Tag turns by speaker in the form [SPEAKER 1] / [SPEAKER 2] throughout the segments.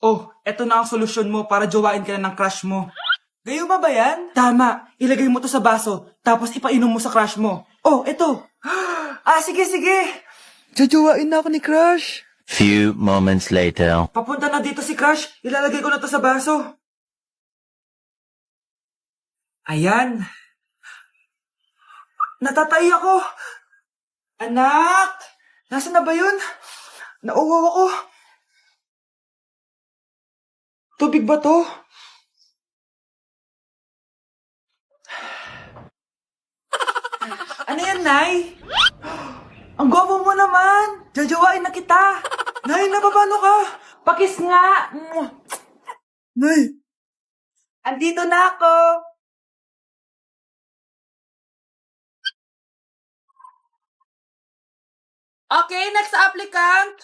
[SPEAKER 1] Oh, eto na ang solusyon mo para jowain ka na ng crush mo. Gayuma ba yan? Tama. Ilagay mo to sa baso, tapos ipainom mo sa crush mo. Oh, eto. Sige.
[SPEAKER 2] Jajowain na ako ni Crush.
[SPEAKER 3] Few moments later.
[SPEAKER 1] Papunta na dito si crush. Ilalagay ko na to sa baso. Ayan. Natatay ako. Anak! Nasaan na ba yun? Nauwaw ako. Tubig ba to? Ano yan, Nay? Ang gwapo mo naman! Jajawain na kita! Nay, napapano ka? Pakis nga! Nay! Andito na ako! Okay, next applicant!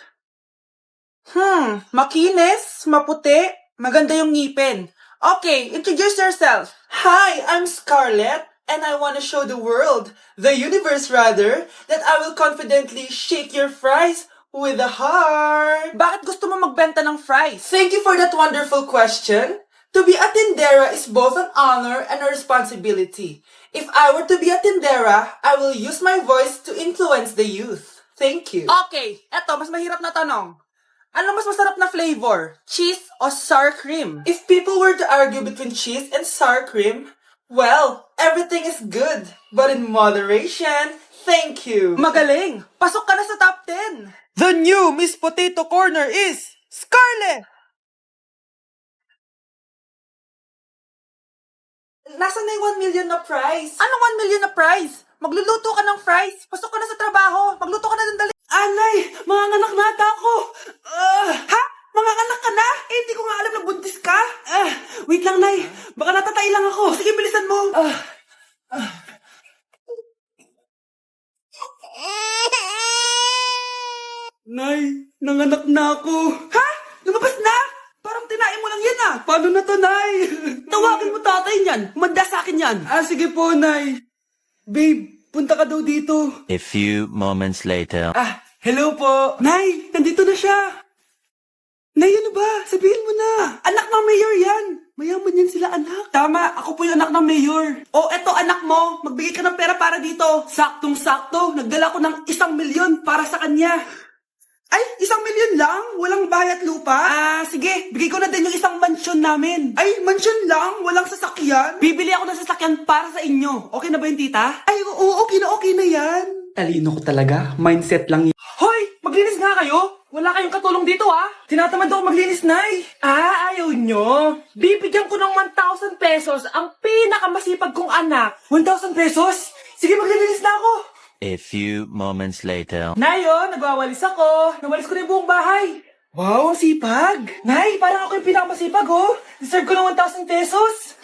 [SPEAKER 1] Makinis, maputi, maganda yung ngipin. Okay, introduce yourself. Hi, I'm Scarlett, and I want to show the world, the universe rather, that I will confidently shake your fries with a heart. Bakit gusto mo magbenta ng fries? Thank you for that wonderful question. To be a tindera is both an honor and a responsibility. If I were to be a tindera, I will use my voice to influence the youth. Thank you. Okay, eto, mas mahirap na tanong. Ano mas masarap na flavor? Cheese o sour cream? If people were to argue between cheese and sour cream, well, everything is good, but in moderation. Thank you. Magaling! Pasok ka na sa top 10. The new Miss Potato Corner is Scarlett! Nasaan na yung 1 million na prize? Anong 1 million na prize? Magluluto ka ng fries. Pasok ka na sa trabaho. Magluto ka na ng dali. Anay! Mga anak na ata ako! Ha? Mga anak ka na? Eh, hindi ko nga alam na buntis ka. Wait lang, Nay. Baka natatay lang ako. Sige, bilisan mo. Nay, nanganak na ako. Ha? Lumabas na? Parang tinain mo lang yan ah. Paano na to, Nay? Tawagin mo tatay niyan. Manda sa akin yan. Sige po, Nay. Babe, punta ka daw dito.
[SPEAKER 3] A few moments later.
[SPEAKER 1] Hello po. Nay, nandito na siya. Nay, ano ba? Sabihin mo na. Anak ng mayor yan. Mayaman yan sila, anak. Tama, ako po yung anak ng mayor. Oh, eto anak mo. Magbigay ka ng pera para dito. Saktong-sakto. Nagdala ko ng 1 milyon para sa kanya. Ay, 1 milyon lang? Walang bayat lupa? Sige. Bigay ko na din yung 1 mansyon namin. Ay, mansyon lang? Walang sasakyan? Bibili ako ng sasakyan para sa inyo. Okay na ba yun, tita? Ay, oo, okay na yan. Talino ko talaga. Mindset lang yun. Hoy! Maglinis nga kayo! Wala kayong katulong dito, ah! Tinatamad ako maglinis, Nay! Ayaw nyo! Bibigyan ko ng 1,000 pesos ang pinakamasipag kong anak. 1,000 pesos? Sige, maglilinis na ako!
[SPEAKER 3] A few moments later.
[SPEAKER 1] Nay, nagwawalis ako. Nawalis ko na yung buong bahay. Wow, ang sipag. Nay, parang ako yung pinakamasipag, oh. Deserve ko ng 1,000 pesos.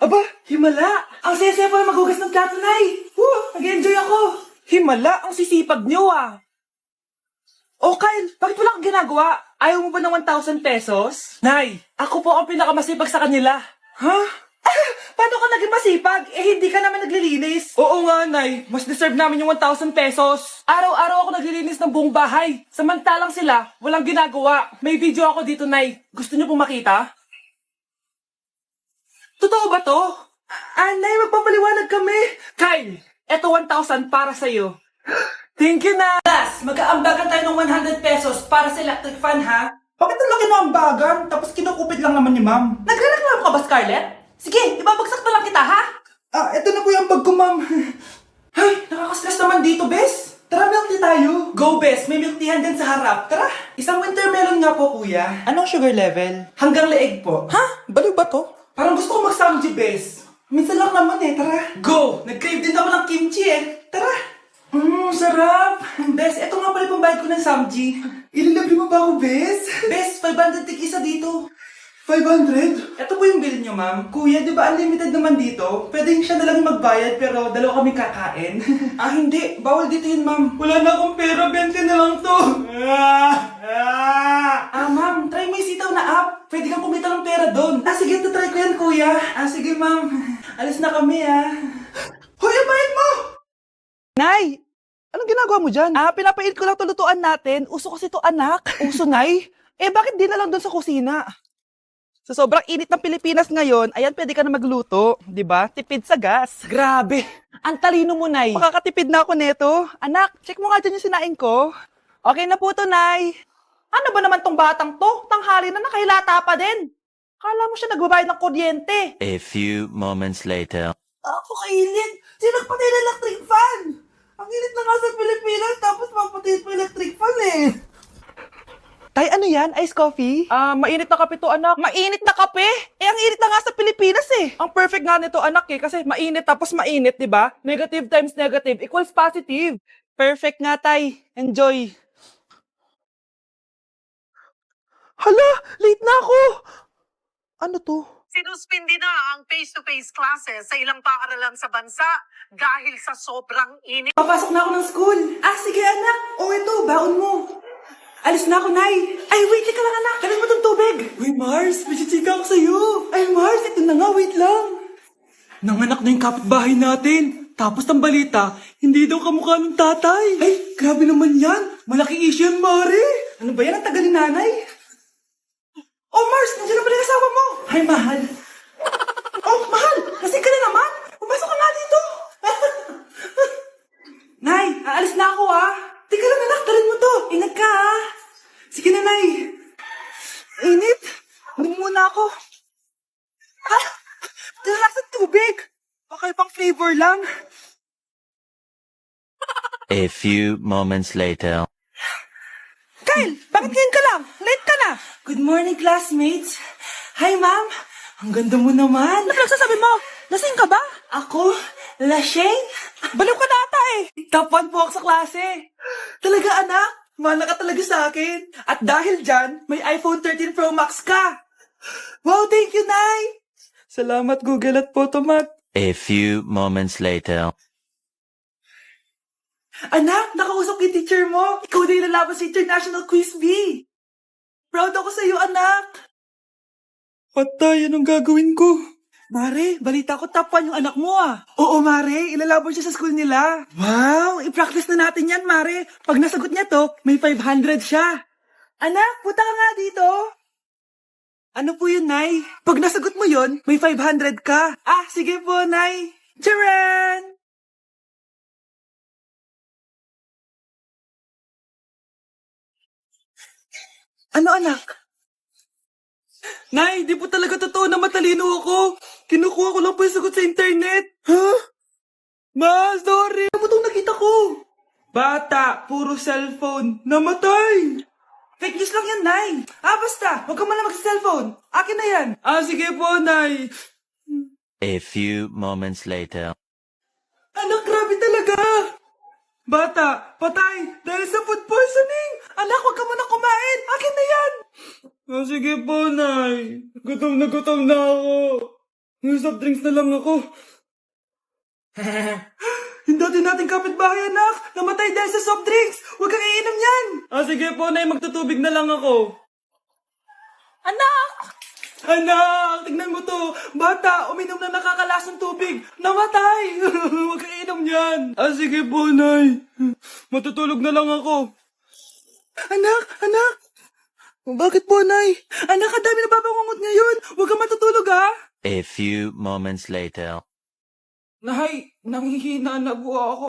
[SPEAKER 1] Aba, himala. Ang saya-saya pa maghugas ng plato, Nay. Nag-enjoy ako. Himala, ang sisipag niyo, ah. Oh, Kyle, bakit wala kang ginagawa? Ayaw mo ba ng 1,000 pesos? Nay, ako po ang pinakamasipag sa kanila. Ha? Paano ka naging masipag? Hindi ka naman naglilinis. Oo nga, Nay. Mas deserve namin yung 1,000 pesos. Araw-araw ako naglilinis ng buong bahay. Samantalang sila, walang ginagawa. May video ako dito, Nay. Gusto niyo pong makita? Totoo ba to? Nay, magpapaliwanag kami. Kyle, eto 1,000 para sa'yo. Thank you, Nay. Last, mag-aambagan tayo ng 100 pesos para sa electric fan, ha? Bakit ang laki ng ambagan? Tapos kinukupit lang naman ni Ma'am. Nagre-reklamo ka ba, Scarlett? Sige, ibabagsak na lang kita, ha? Eto na po yung bag ko, Ma'am. Ay, nakakaskas naman dito, Bes. Tara, milk tea tayo. Go, Bes. May milk tea din sa harap. Tara. Isang winter melon nga po, kuya. Anong sugar level? Hanggang leeg po. Ha? Baliw ba to? Parang gusto ko mag-samji, Bes. Minsan lang naman Tara. Go! Nag-crave din ako ng kimchi, Tara. Sarap. Bes, eto nga pala pambayad ko ng samji. Ililibre mo ba ako, Bes? Bes, 500 tig-isa dito. 500? Ito po yung bill nyo, ma'am. Kuya, di ba unlimited naman dito? Pwedeng siya na lang magbayad pero dalawa kami kakain. Hindi. Bawal dito yun, ma'am. Wala na akong pera. 20 na lang to. Ma'am. Try mo yung sitaw na app. Pwede kang kumita ng pera doon. Sige. Try ko yan, kuya. Sige, ma'am. Alis na kami, Hoy, abayin mo! Nay! Anong ginagawa mo dyan? Pinapait ko lang tulutuan natin. Uso kasi to, anak. Uso, Nay?
[SPEAKER 4] bakit di na lang doon sa kusina? Sa sobrang init ng Pilipinas ngayon, ayan, pwede ka na magluto. Di ba? Tipid sa gas.
[SPEAKER 1] Grabe, ang talino mo, Nay.
[SPEAKER 4] Makakatipid na ako neto. Anak, check mo nga dyan yung sinaing ko. Okay na po to, Nay. Ano ba naman tong batang to? Tanghali na nakahilata pa din. Kala mo siya nagbabayad ng kuryente.
[SPEAKER 3] A few moments later.
[SPEAKER 1] Ako kainit. Sinakpan na yung electric fan. Ang init na nga sa Pilipinas, tapos papatayin pa electric fan eh.
[SPEAKER 4] Tay, ano yan? Ice coffee? Mainit na kape to, anak. Mainit na kape? Ang init na nga sa Pilipinas eh. Ang perfect nga nito, anak eh. Kasi mainit tapos mainit, di ba? Negative times negative equals positive. Perfect nga, Tay. Enjoy. Hala, late na ako. Ano to?
[SPEAKER 5] Sinuspindi na ang face-to-face classes sa ilang paaralan sa bansa dahil sa sobrang init.
[SPEAKER 1] Papasok na ako ng school. Sige anak. Ito, baon mo. Alis na ako, Nay. Ay, wait ka lang, anak. Dalan mo tong tubig. Uy, Mars, may chichika ako sa'yo. Ay, Mars, ito na nga, wait lang. Nanganak na yung kapitbahay natin. Tapos ang balita, hindi daw kamukha ng tatay. Ay, grabe naman yan. Malaking issue yan, Mari. Ano ba yan, ang tagal ni nanay? Oh, Mars, nandiyan na pala yung asawa mo. Ay, mahal. Oh, mahal, lasing ka na naman. Pumasok ka nga dito. Nay, aalis na ako, Teka lang, anak, dalhin mo to. Ingat ka, Sige na, Nay. Init. Hindi muna ako. Dala sa tubig. Baka pang flavor lang.
[SPEAKER 3] A few moments later.
[SPEAKER 4] Kyle, bakit ngayon ka lang? Late ka na.
[SPEAKER 1] Good morning, classmates. Hi, ma'am. Ang ganda mo naman.
[SPEAKER 4] Ano pinagsasabi mo? Lasing ka ba?
[SPEAKER 1] Ako? Lasheng?
[SPEAKER 4] Baliw ka na ata eh.
[SPEAKER 1] Top 1 po ako sa klase. Talaga, anak? Mana ka talaga sa akin. At dahil dyan, may iPhone 13 Pro Max ka. Wow, thank you, Nay. Salamat, Google at Photomat.
[SPEAKER 3] A few moments later.
[SPEAKER 1] Anak, nakausap yung teacher mo. Ikaw na yung lalaban sa International Quiz Bee. Proud ako sa iyo, anak. Patay, anong gagawin ko? Mare, balita ko top 1 yung anak mo Oo, Mare, ilalaban siya sa school nila. Wow, i-practice na natin yan, Mare. Pag nasagot niya to, may 500 siya. Anak, punta ka nga dito. Ano po yun, Nay? Pag nasagot mo yun, may 500 ka. Sige po, Nay. Charan! Ano, anak? Nay, di po talaga totoo na matalino ako. Kinukuha ko lang po yung sagot sa internet. Ma, sorry. Ano mo itong nakita ko? Bata, puro cellphone. Namatay. Fake news lang yan, Nay. Basta. Huwag ka man lang mag-cellphone. Akin na yan. Sige po, Nay.
[SPEAKER 3] A few moments later.
[SPEAKER 1] Anak, grabe talaga. Bata, patay. Dahil sa food poisoning. Anak, huwag ka muna kumain. Akin na yan. Sige po, Nay. Gutom na ako. Yung soft drinks na lang ako. Yung dati nating kapitbahay, anak. Namatay dahil sa soft drinks. Huwag kang iinom yan. Sige po, Nay. Magtutubig na lang ako.
[SPEAKER 4] Anak!
[SPEAKER 1] Anak, tignan mo to. Bata, uminom na nakakalasang tubig. Namatay. Huwag kang iinom yan. Sige po, Nay. Matutulog na lang ako. Anak. Bakit po, Nay? Anak, ang dami na babangungot ngayon. Huwag kang matutulog,
[SPEAKER 3] A few moments later.
[SPEAKER 1] Nay, nanghihina na po ako.